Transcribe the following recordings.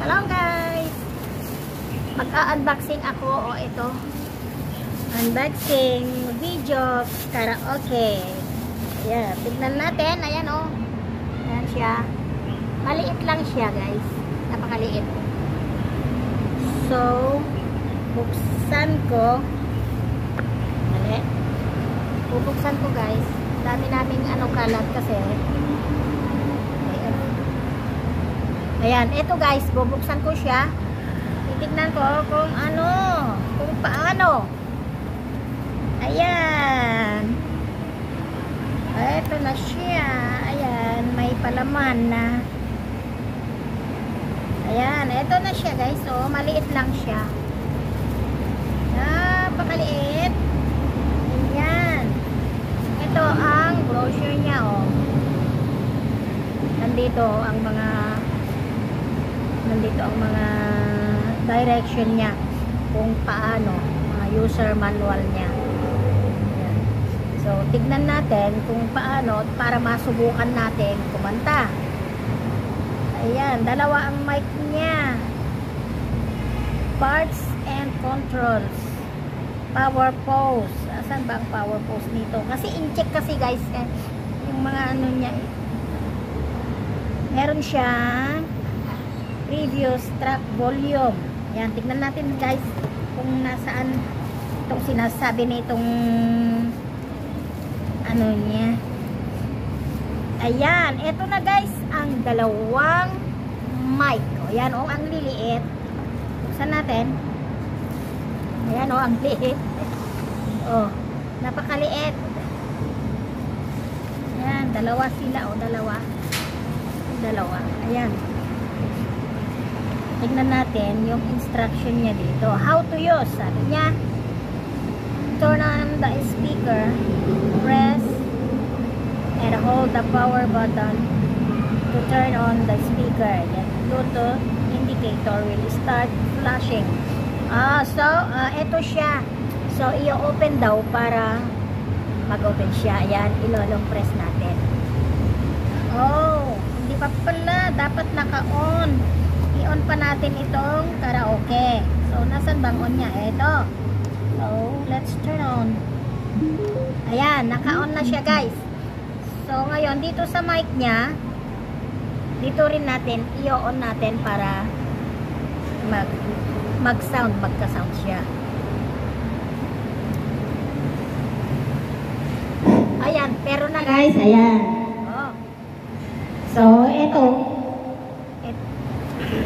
Hello guys! Mag-unboxing ako. O ito. Unboxing video karaoke. Ayan. Tignan natin. Ayan o. Ayan siya. Maliit lang siya guys. Napakaliit. So, buksan ko. Mali. Bubuksan ko guys. Dami naming kalat kasi. Ayan, ito guys, bubuksan ko siya. Titignan ko kung paano. Ayan. Ito na siya. Ayan, may palaman na. Ayan, ito na siya guys. Oh, maliit lang siya. Napakaliit. Ayan. Ito ang brochure niya, oh. Nandito ang mga direction niya kung paano, mga user manual niya. Ayan. So, tignan natin kung paano para masubukan natin kumanta. Ayan, dalawa ang mic niya. Parts and controls. Power pose. Asan ba ang power pose nito? Kasi in-check kasi guys, yung mga niya. Meron siyang previous track volume. Ayan, tignan natin guys kung nasaan itong sinasabi nitong niya. Ayan, eto na guys ang dalawang mic. O, ayan o, ang liliit. Buksan natin. Ayan o, ang liit. O, napakaliit. Ayan, dalawa sila o, dalawa. Ayan. Tignan natin yung instruction niya dito. How to use. Sabi niya, turn on the speaker, press and hold the power button to turn on the speaker. Then Bluetooth indicator will start flashing. Ito siya. So, i-open daw para mag-open siya. Ayan, ilolong press natin. Oh, hindi pa pala. Dapat naka-on. I-on pa natin itong karaoke. So, nasan bang on niya? Ito. So, let's turn on. Ayan, naka-on na siya guys. So, ngayon, dito sa mic niya, dito rin natin, i-on natin para magka-sound siya. Ayan, pero na guys, ayan. Oh. So, ito.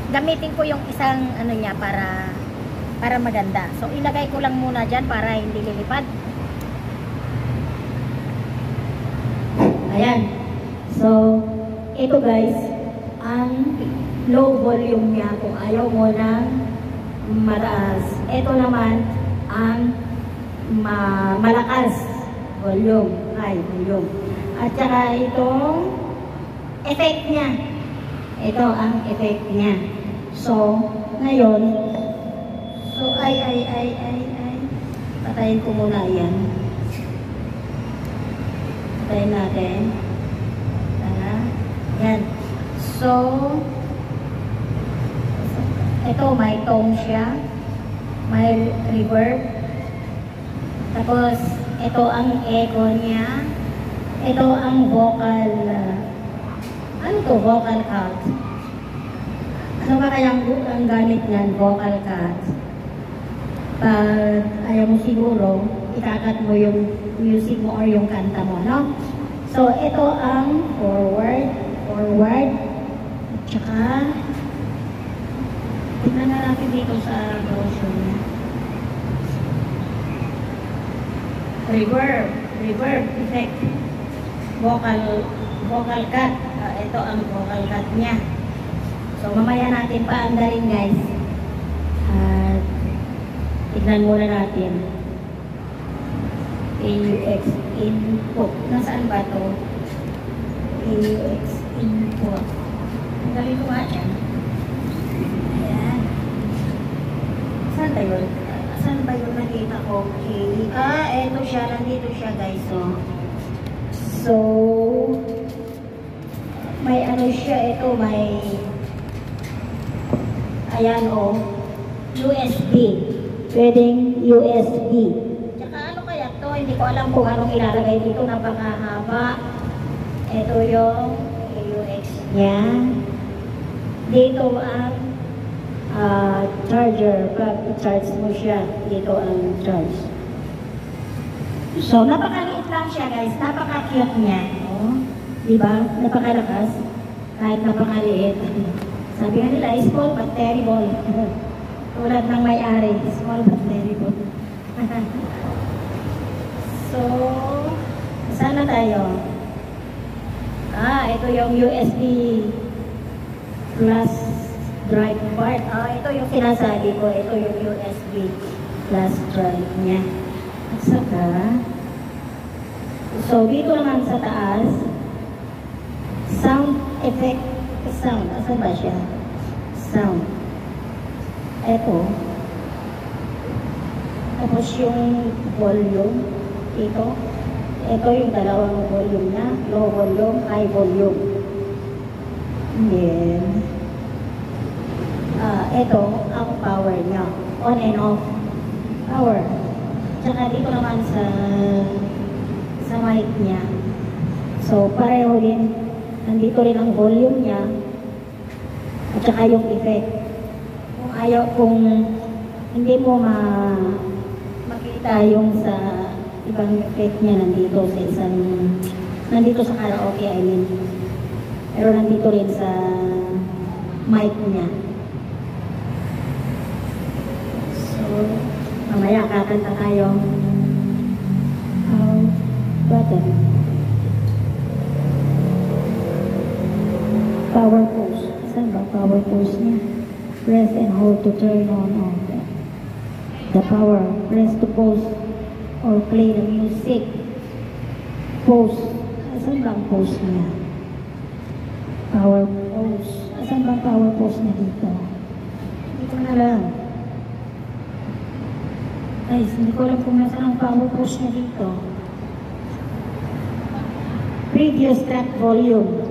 Gamitin ko yung isang niya para maganda. So, ilagay ko lang muna dyan para hindi lilipad. Ayan. So, ito guys, ang low volume niya kung ayaw mo ng mataas. Ito naman ang malakas volume, high volume. At saka itong effect niya. Ito ang effect niya. So, ngayon, patayin ko muna yan. Patayin natin. Yan. So, ito may tone siya. May reverb. Tapos, ito ang echo niya. Ito ang vocal. Ano to? Vocal cut. Ano ba kayang ang gamit niyan? Vocal cut. Pag ayaw mo siguro, ikakat mo yung music mo or yung kanta mo, no? So, ito ang forward. Tsaka, tignan na natin dito sa brochure niya. Reverb effect. Vocal cut. Ito ang vocal cut niya. So, mamaya natin paandarin guys. At tignan muna natin. AUX input. Nasaan ba ito? AUX input. Ang galing ko nga yan. Ayan. Saan ba yun? Saan ba yun nakita ko? Okay. Eto siya. Nandito siya guys. So, may siya. Ito may Ayan o, USB. Pwedeng USB. Tsaka ano kaya to? Hindi ko alam kung anong ilalagay dito. Napakahaba. Ito yung UX niya. Dito ang charger. Pag i-charge mo siya, dito ang charge. So, napakaliit lang siya guys. Napaka-cute niya. Oh, diba? Napakalakas. Kahit napakaliit. Sabi nga nila, small but terrible. Tulad ng may-ari. Small but terrible. So, saan na tayo? Ito yung USB plus drive part. Ito yung sinasabi ko. Ito yung USB plus drive niya. At saka, so dito naman sa taas, sound effect, sound. Asan ba siya? Sound. Ito. Tapos yung volume. Ito yung dalawang volume na. Low volume, high volume. And then, ito ang power niya. On and off. Power. Tsaka dito naman sa mic niya. So, pareho din. Nandito rin ang volume niya. At saka yung effect. Kung hindi mo makita yung sa ibang effect niya nandito sa karaoke, I mean. Pero nandito rin sa mic niya. So, mamaya kakanta tayo. Button. Power pose. Saan ba power pose niya? Press and hold to turn on the power. Press to pause or play the music. Pause. Saan ba ang pose niya? Power pose. Saan ba ang power pose niya dito? Hindi ko na lang. Guys, hindi ko alam kung nasaan ang power pose niya dito. Previous track volume.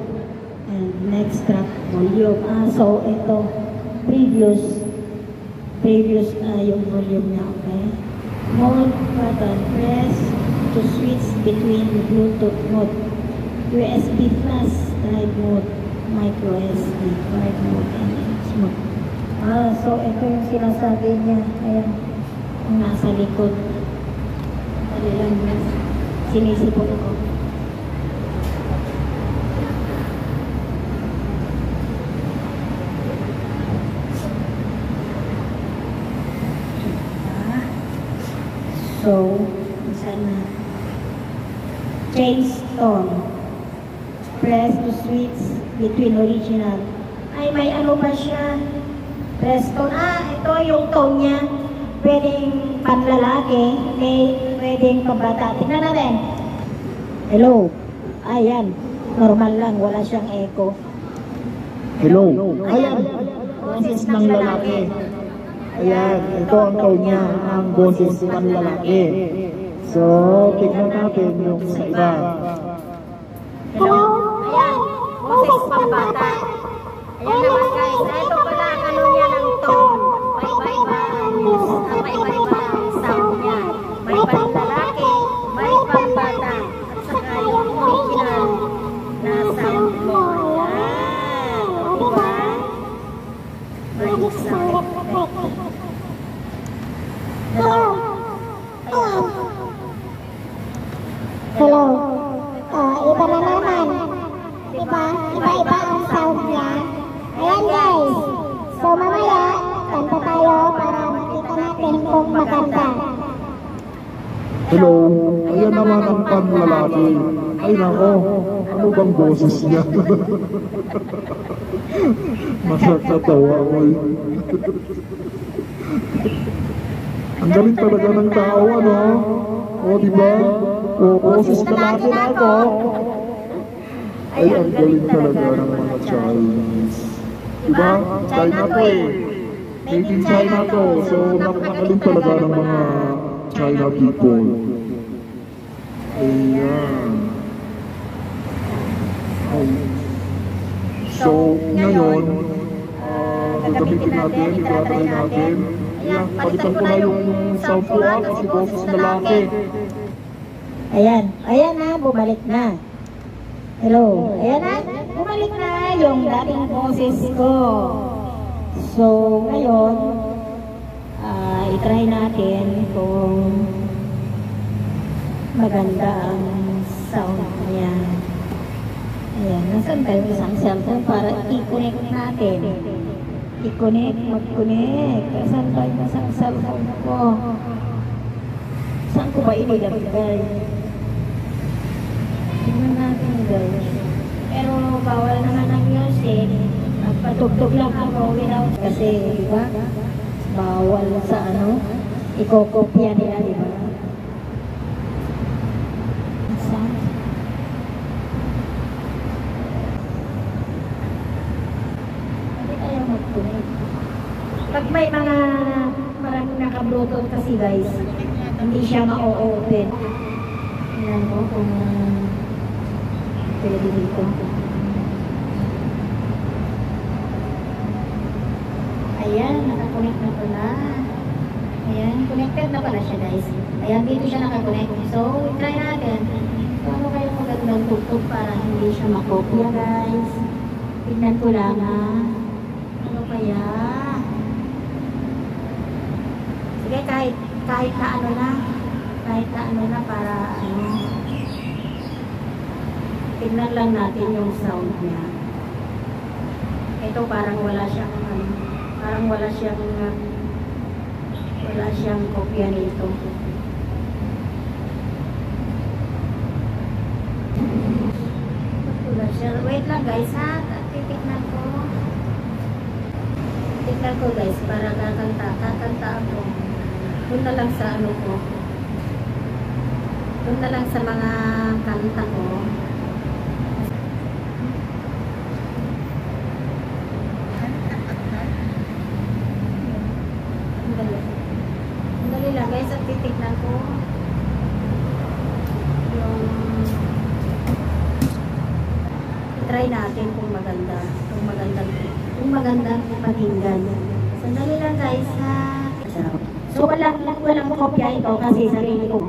And next track volume. So ito. Previous yung volume niya, okay? Mode button. Press to switch between Bluetooth mode. USB plus drive mode. Micro SD. Drive mode and X mode. So ito yung sinasabi niya. Ayan. Nasa likod. Dali lang yun. Sinisipon ko. So, sana. Change tone. Press to switch between original. Ay, may ano pa siya. Press tone. Ito yung tone niya. Pwedeng panlalaki, pwedeng pambata. Tingnan natin. Hello. Ayan. Normal lang. Wala siyang echo. Hello. Ayan. Boses ng lalaki. Ayan. Ito ang tone niya. Ang boses ng lalaki. So, tignan natin yung sa iba. Hello. Ayan. Boses pambata. Ayan naman guys. Ito pala ang ano niya ng tone. Iba-iba ang sound niya. May panlalaki, may pambata, at saka yung original na sound mo. Ayan. Diba? May sound effect. Hello. Ayan. Hello. Iba na naman. Diba? Iba-iba ang sound niya. Ayan guys. So mamaya, kanta tayo para makita natin kung maganda. Hello. Ayan naman ang panlalaki. Ay nako. Ano bang boses niya? Nakakatawa ko. Ang galing talaga ng tao, ano? O, diba? O, boses lalaki na ako. Ay, ang galing talaga ng mga Chinese. Diba? China to eh. Made in China to. So, napakagaling talaga ng mga China people. Ayan. So, ngayon, gagamitin natin, itratry natin. Ayan, palitan ko na yung sound ko ha, kasi boses lalaki. Ayan, ayan na, bumalik na. Hello, ayan na, bumalik na yung dating boses ko. So, ngayon, itry natin kung maganda ang sound niya. Ayan, nasan tayo isang cellphone para i-connect natin. I-connect, mag-connect. Saan tayo isang cellphone ko? Saan ko ba inilagay? Tingnan natin guys. Pero bawal naman ang music. Nagpatugtog lang ako without kasi, di ba? Bawal sa ano, ikokopya nila, di ba? Hindi tayo mag-connect. Pag may mga maraming naka-bluetooth kasi guys, hindi siya ma-open. Tingnan ko kung pwede dito. Ayan, nakakonect na pala. Ayan, connected na pala siya guys. Ayan, dito siya nakakonect. So, try natin. Paano kayo magandang tugtog para hindi siya makopya guys? Tignan ko lang ha. Ano kaya? Sige, kahit na ano na. Kahit na ano na para ano. Tignan lang natin yung sound niya. Ito parang wala siyang ano. Parang wala siyang kopya nito. Wala siya. Wait lang guys ha. Titignan ko. Titignan ko guys para kakanta ako. Doon na lang sa ano ko. Doon na lang sa mga kanta ko. Dali lang guys, at titignan ko yung try natin kung magandang pakinggan. Sandali lang guys ha. So walang kopya ito kasi sarili ko.